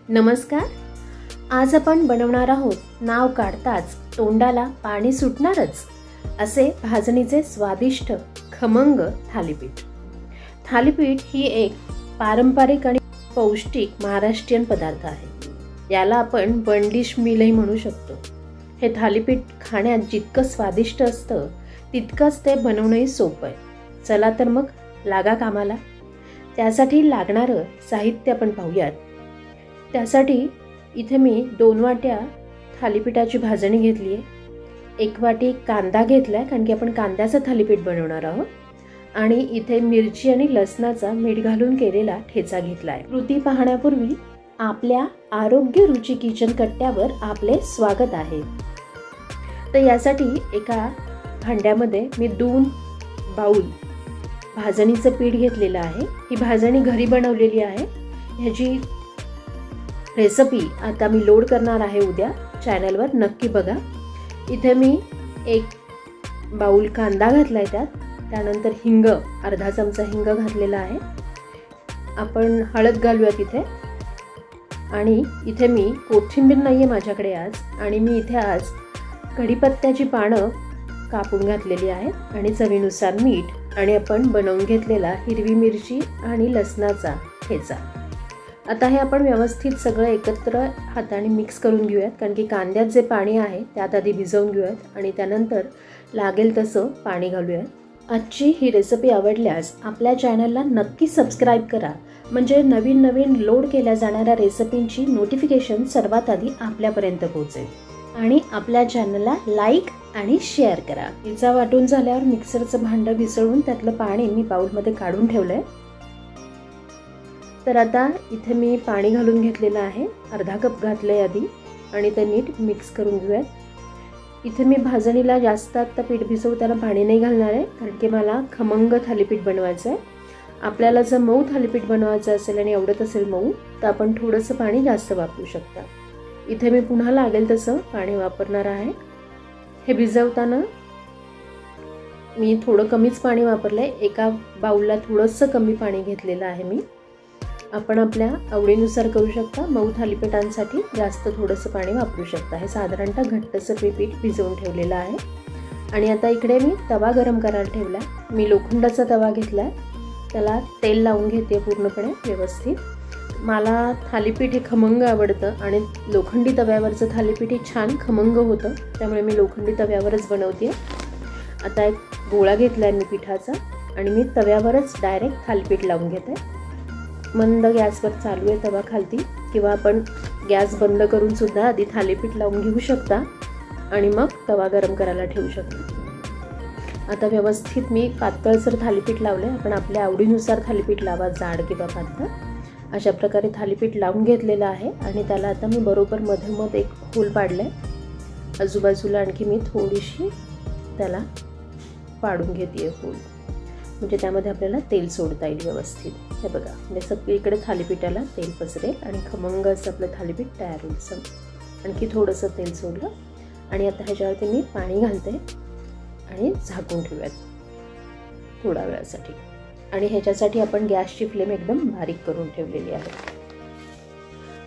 नमस्कार. आज आपण बनवणार आहोत नाव काढताच तोंडाला पाणी सुटणारच असे भाजणीचे स्वादिष्ट खमंग थालीपीठ. थालीपीठ ही एक पारंपरिक आणि पौष्टिक महाराष्ट्रीयन पदार्थ आहे. याला आपण वन डिश मीलही म्हणू शकतो. हे थालीपीठ खाण्यात जितकं स्वादिष्ट असतं तितकंच ते बनवणंही सोपं आहे. चला तर मग लागा कामाला. त्यासाठी लागणारं साहित्य आपण पाहूयात. त्यासाठी इथे मी 2 वाट्या थालीपीठाची भाजणी घेतली आहे. 1 वाटी कांदा घेतला आहे कारण की आपण कांद्याचं थालीपीठ बनवणार आहोत. आणि इथे मिरची आणि लसणाचा मीठ घालून केलेला ठेचा घेतला आहे. कृती पाहण्यापूर्वी आपल्या आरोग्य रुची किचन कट्ट्यावर आपले स्वागत आहे. तर यासाठी एका भांड्यामध्ये मी 2 बाउल भाजणीचं पीठ घेतलेलं आहे. ही भाजणी घरी बनवलेली आहे. ह्याची रेसिपी आता मी लोड करणार आहे उद्या चॅनलवर, नक्की बघा. इथे मी 1 बाउल कांदा घातला आहे. त्यानंतर हिंग, अर्धा चमचा हिंग घातलेला आहे. आपण हळद घालूयात इथे. आणि इथे मी कोथिंबीर नाही आहे माझ्याकडे आज, आणि मी इथे आज कढीपत्त्याची पानं कापून घातलेली आहेत आणि चवीनुसार मीठ आणि आपण बनवून घेतलेला हिरवी मिरची आणि लसणाचा ठेचा. आता हे आपण व्यवस्थित सगळं एकत्र हाताने मिक्स करून घेऊयात कारण की कांद्यात जे पाणी आहे त्यात आधी भिजवून घेऊयात आणि त्यानंतर लागेल तसं पाणी घालूयात. आजची ही रेसिपी आवडल्यास आपल्या चॅनलला नक्की सबस्क्राईब करा, म्हणजे नवीन नवीन लोड केल्या जाणाऱ्या रेसिपींची नोटिफिकेशन सर्वात आधी आपल्यापर्यंत पोहोचेल. आणि आपल्या चॅनलला लाईक आणि शेअर करा. पिझ्झा वाटून झाल्यावर मिक्सरचं भांडं विसळून त्यातलं पाणी मी बाउलमध्ये काढून ठेवलं आहे. तर आता इथे मी पाणी घालून घेतलेलं आहे. अर्धा कप घातलं आहे आधी आणि ते नीट मिक्स करून घेऊयात. इथे मी भाजणीला जास्त आत्ता पीठ भिजवू त्याला पाणी नाही घालणार आहे कारण की मला खमंग थालीपीठ बनवायचं आहे. आपल्याला जर मऊ थालीपीठ बनवायचं असेल आणि आवडत असेल मऊ तर आपण थोडंसं पाणी जास्त वापरू शकता. इथे मी पुन्हा लागेल तसं पाणी वापरणार आहे. हे भिजवताना मी थोडं कमीच पाणी वापरलं आहे. एका बाउलला थोडंसं कमी पाणी घेतलेलं आहे मी. आपण आपल्या आवडीनुसार करू शकता. मऊ थालीपीठांसाठी जास्त थोडंसं पाणी वापरू शकता. हे साधारणतः घट्टसं पीठ भिजवून ठेवलेलं आहे. आणि आता इकडे मी तवा गरम करायला ठेवला. मी लोखंडाचा तवा घेतला आहे. त्याला तेल लावून घेते पूर्णपणे व्यवस्थित. मला थालीपीठ हे खमंग आवडतं आणि लोखंडी तव्यावरचं थालीपीठ हे छान खमंग होतं, त्यामुळे मी लोखंडी तव्यावरच बनवते. आता एक गोळा घेतला आहे मी पिठाचा आणि मी तव्यावरच डायरेक्ट थालीपीठ लावून घेते. मंद गॅसवर चालू आहे तवा खालती, किंवा आपण गॅस बंद करून सुद्धा आधी थालीपीठ लावून घेऊ शकता आणि मग तवा गरम करायला ठेवू शकता. आता व्यवस्थित मी पातळसर थालीपीठ लावले. आपण आपल्या आवडीनुसार थालीपीठ लावा, जाड किंवा पातळ. अशा प्रकारे थालीपीठ लावून घेतलेलं आहे आणि त्याला आता मी बरोबर मधोमध एक होल पाडलं आहे. आजूबाजूला आणखी मी थोडीशी त्याला पाडून घेते होल, म्हणजे त्यामध्ये आपल्याला तेल सोडता येईल व्यवस्थित. हे बघा, म्हणजे सगळीकडे थालीपीठाला तेल पसरेल आणि खमंग असं आपलं थालीपीठ तयार होईल. आणखी थोडंसं तेल सोडलं आणि आता ह्याच्यावरती मी पाणी घालते आणि झाकून ठेवूयात थोड्या वेळासाठी. आणि ह्याच्यासाठी आपण गॅसची फ्लेम एकदम बारीक करून ठेवलेली आहे.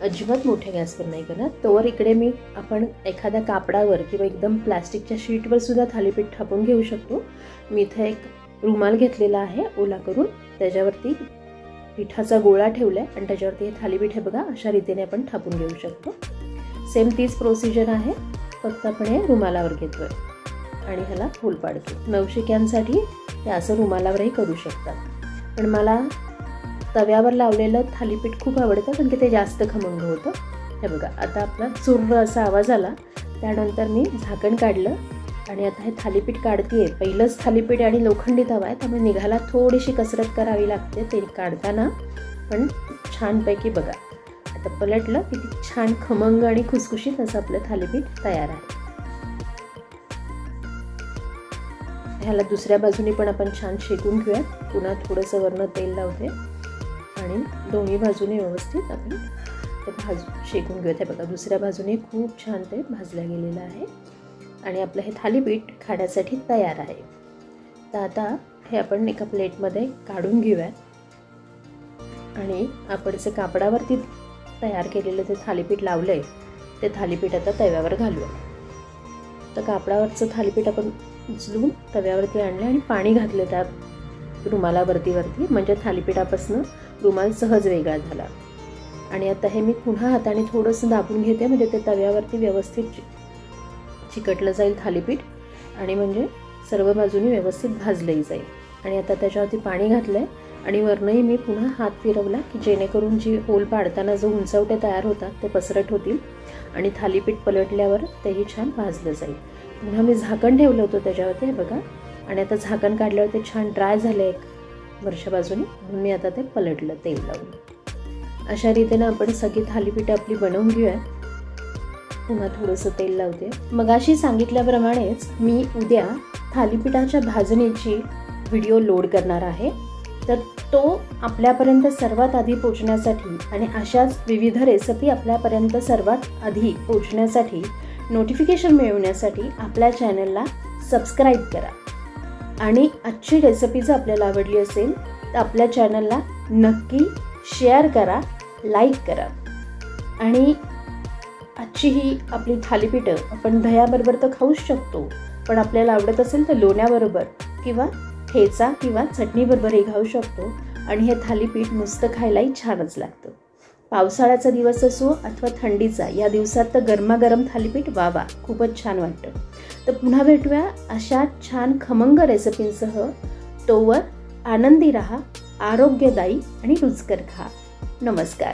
अजिबात मोठ्या गॅसवर नाही करणार. तोवर इकडे मी आपण एखाद्या कापडावर किंवा एकदम प्लास्टिकच्या शीटवर सुद्धा थालीपीठ थापून घेऊ शकतो. मी इथे एक रुमाल घेतलेला आहे ओला करून, त्याच्यावरती पिठाचा गोळा ठेवला आहे आणि त्याच्यावरती हे थालीपीठ हे बघा अशा रीतीने आपण थापून घेऊ शकतो. सेम तीच प्रोसिजर आहे, फक्त आपण हे रुमालावर घेतोय आणि ह्याला होल पाडतो. नवशिक्यांसाठी हे असं रुमालावरही करू शकतात, पण मला तव्यावर लावलेलं थालीपीठ खूप आवडतं कारण की ते जास्त खमंग होतं. हे बघा, आता आपला चुर्र असा आवाज आला. त्यानंतर मी झाकण काढलं आणि आता हे थालीपीठ काढते. पहिलंच थालीपीठ आणि लोखंडी तवा आहे, त्यामुळे निघायला थोडीशी कसरत करावी लागते ते काढताना, पण छानपैकी बघा आता पलटलं किती छान खमंग आणि खुसखुशीत असं आपलं थालीपीठ तयार आहे. ह्याला दुसऱ्या बाजूने पण आपण छान शेकून घेऊयात. पुन्हा थोडंसं वरनं तेल लावते आणि दोन्ही बाजूने व्यवस्थित आपण ते शेकून घेऊयात. हे बघा, दुसऱ्या बाजूने खूप छान ते भाजलं गेलेलं आहे आणि आपलं हे थालीपीठ खाण्यासाठी तयार आहे. तर आता हे आपण एका प्लेटमध्ये काढून घेऊयात आणि आपण जे कापडावरती तयार केलेलं ते थालीपीठ लावलं आहे, ते थालीपीठ आता तव्यावर घालूया. तर कापडावरचं थालीपीठ आपण उचलून तव्यावरती आणलं आणि पाणी घातलं त्या रुमालावरती म्हणजे थालीपीठापासून रुमाल सहज वेगळा झाला. आणि आता हे मी पुन्हा हाताने थोडंसं दाबून घेते, म्हणजे ते तव्यावरती व्यवस्थित चिकटलं जाईल थालीपीठ आणि म्हणजे सर्व बाजूनी व्यवस्थित भाजलंही जाईल. आणि आता त्याच्यावरती पाणी घातलं आहे आणि वरनंही मी पुन्हा हात फिरवला की जेणेकरून जी होल पाडताना जो उंचवटे तयार होतात ते पसरट होतील आणि थालीपीठ पलटल्यावर तेही छान भाजलं जाईल. पुन्हा मी झाकण ठेवलं होतं त्याच्यावरती, हे बघा. आणि आता झाकण काढल्यावर ते छान ड्राय झालं एक वरच्या बाजूने, म्हणून मी आता ते पलटलं तेल लावून. अशा रीतीनं आपण सगळी थालीपीठं आपली बनवून घेऊया. पुन्हा थोडंसं तेल लावते. मगाशी सांगितल्याप्रमाणेच मी उद्या थालीपीठाच्या भाजणीची व्हिडिओ लोड करणार आहे. तर तो आपल्यापर्यंत सर्वात आधी पोहोचण्यासाठी आणि अशाच विविध रेसिपी आपल्यापर्यंत सर्वात आधी पोहोचण्यासाठी, नोटिफिकेशन मिळवण्यासाठी आपल्या चॅनलला सबस्क्राईब करा. आणि आजची रेसिपी जर आपल्याला आवडली असेल तर आपल्या चॅनलला नक्की शेअर करा, लाईक करा. आणि आजची ही आपली थालीपीठं आपण दह्याबरोबर तर खाऊच शकतो, पण आपल्याला आवडत असेल तर लोण्याबरोबर किंवा ठेचा किंवा चटणीबरोबरही खाऊ शकतो. आणि हे थालीपीठ नुसतं खायलाही छानच लागतं. पावसाळ्याचा दिवस असो अथवा थंडीचा, या दिवसात तर गरमागरम थालीपीठ वा खूपच छान वाटतं. तर पुन्हा भेटूया अशा छान खमंग रेसिपींसह. तोवर आनंदी राहा, आरोग्यदायी आणि रुचकर खा. नमस्कार.